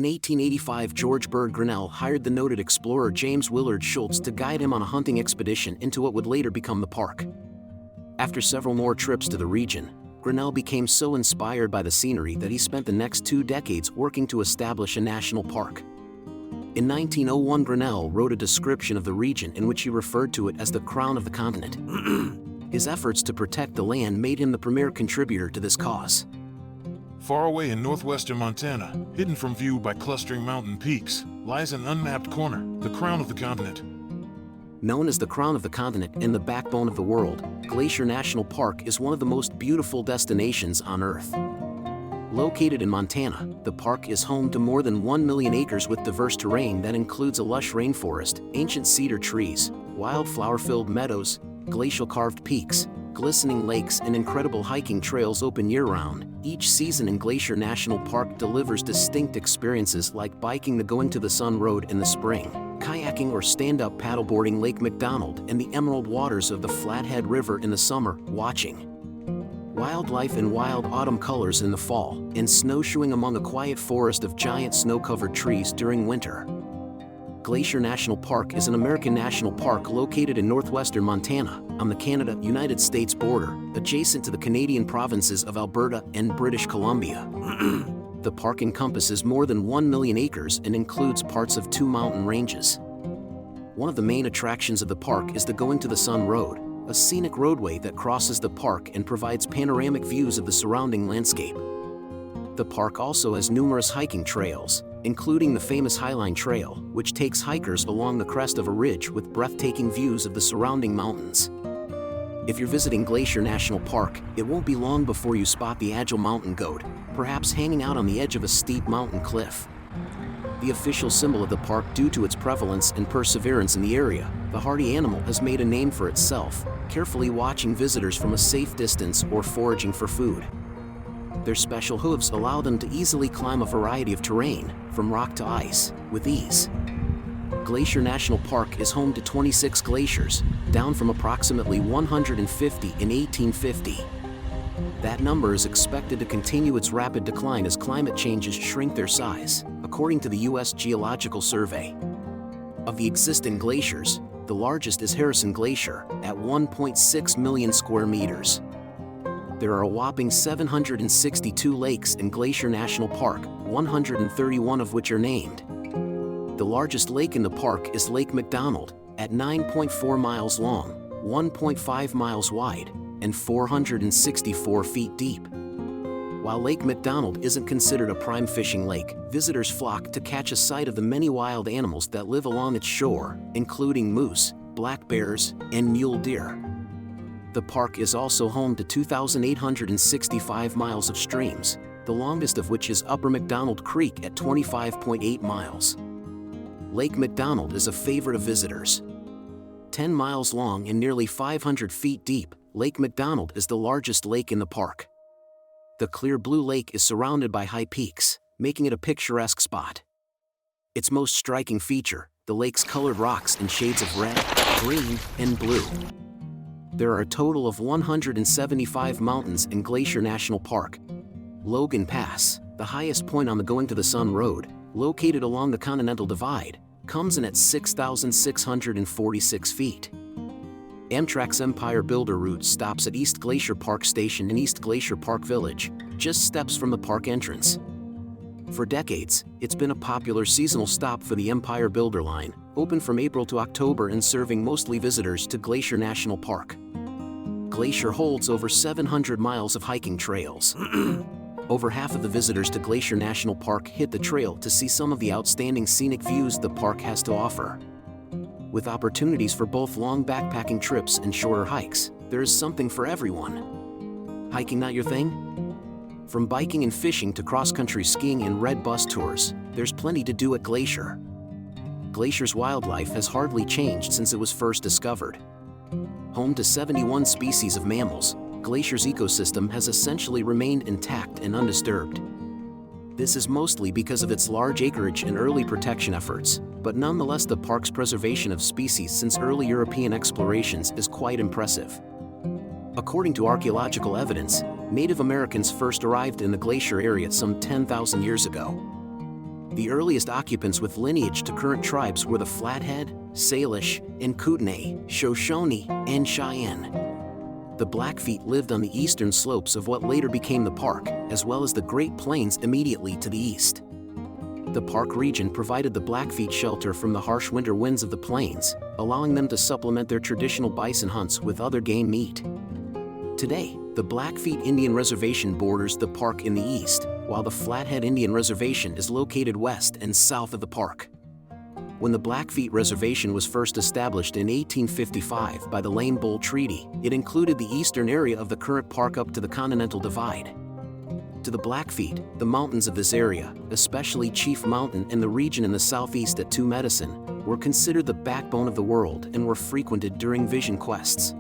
In 1885, George Bird Grinnell hired the noted explorer James Willard Schultz to guide him on a hunting expedition into what would later become the park. After several more trips to the region, Grinnell became so inspired by the scenery that he spent the next 2 decades working to establish a national park. In 1901, Grinnell wrote a description of the region in which he referred to it as the crown of the continent. His efforts to protect the land made him the premier contributor to this cause. Far away in northwestern Montana, hidden from view by clustering mountain peaks, lies an unmapped corner, the crown of the continent. Known as the crown of the continent and the backbone of the world, Glacier National Park is one of the most beautiful destinations on Earth. Located in Montana, the park is home to more than 1 million acres with diverse terrain that includes a lush rainforest, ancient cedar trees, wildflower-filled meadows, glacial-carved peaks, glistening lakes, and incredible hiking trails open year-round. Each season in Glacier National Park delivers distinct experiences like biking the Going to the Sun Road in the spring, kayaking or stand-up paddleboarding Lake McDonald and the emerald waters of the Flathead River in the summer, watching wildlife in wild autumn colors in the fall, and snowshoeing among a quiet forest of giant snow-covered trees during winter. Glacier National Park is an American national park located in northwestern Montana, on the Canada-United States border, adjacent to the Canadian provinces of Alberta and British Columbia. The park encompasses more than 1 million acres and includes parts of 2 mountain ranges. One of the main attractions of the park is the Going to the Sun Road, a scenic roadway that crosses the park and provides panoramic views of the surrounding landscape. The park also has numerous hiking trails, including the famous Highline Trail, which takes hikers along the crest of a ridge with breathtaking views of the surrounding mountains. If you're visiting Glacier National Park, it won't be long before you spot the agile mountain goat, perhaps hanging out on the edge of a steep mountain cliff. The official symbol of the park due to its prevalence and perseverance in the area, the hardy animal has made a name for itself, carefully watching visitors from a safe distance or foraging for food. Their special hooves allow them to easily climb a variety of terrain, from rock to ice, with ease. Glacier National Park is home to 26 glaciers, down from approximately 150 in 1850. That number is expected to continue its rapid decline as climate changes shrink their size, according to the U.S. Geological Survey. Of the existing glaciers, the largest is Harrison Glacier, at 1.6 million square meters. There are a whopping 762 lakes in Glacier National Park, 131 of which are named. The largest lake in the park is Lake McDonald, at 9.4 miles long, 1.5 miles wide, and 464 feet deep. While Lake McDonald isn't considered a prime fishing lake, visitors flock to catch a sight of the many wild animals that live along its shore, including moose, black bears, and mule deer. The park is also home to 2,865 miles of streams, the longest of which is Upper McDonald Creek at 25.8 miles. Lake McDonald is a favorite of visitors. 10 miles long and nearly 500 feet deep, Lake McDonald is the largest lake in the park. The clear blue lake is surrounded by high peaks, making it a picturesque spot. Its most striking feature, the lake's colored rocks in shades of red, green, and blue. There are a total of 175 mountains in Glacier National Park. Logan Pass, the highest point on the Going to the Sun Road, located along the Continental Divide, comes in at 6,646 feet. Amtrak's Empire Builder route stops at East Glacier Park Station in East Glacier Park Village, just steps from the park entrance. For decades, it's been a popular seasonal stop for the Empire Builder line, open from April to October and serving mostly visitors to Glacier National Park. Glacier holds over 700 miles of hiking trails. Over half of the visitors to Glacier National Park hit the trail to see some of the outstanding scenic views the park has to offer. With opportunities for both long backpacking trips and shorter hikes, there is something for everyone. Hiking not your thing? From biking and fishing to cross-country skiing and red bus tours, there's plenty to do at Glacier. Glacier's wildlife has hardly changed since it was first discovered. Home to 71 species of mammals, Glacier's ecosystem has essentially remained intact and undisturbed. This is mostly because of its large acreage and early protection efforts, but nonetheless the park's preservation of species since early European explorations is quite impressive. According to archaeological evidence, Native Americans first arrived in the glacier area some 10,000 years ago. The earliest occupants with lineage to current tribes were the Flathead, Salish, and Kootenai, Shoshone, and Cheyenne. The Blackfeet lived on the eastern slopes of what later became the park, as well as the Great Plains immediately to the east. The park region provided the Blackfeet shelter from the harsh winter winds of the plains, allowing them to supplement their traditional bison hunts with other game meat. Today, the Blackfeet Indian Reservation borders the park in the east, while the Flathead Indian Reservation is located west and south of the park. When the Blackfeet Reservation was first established in 1855 by the Lame Bull Treaty, it included the eastern area of the current park up to the Continental Divide. To the Blackfeet, the mountains of this area, especially Chief Mountain and the region in the southeast at Two Medicine, were considered the backbone of the world and were frequented during vision quests.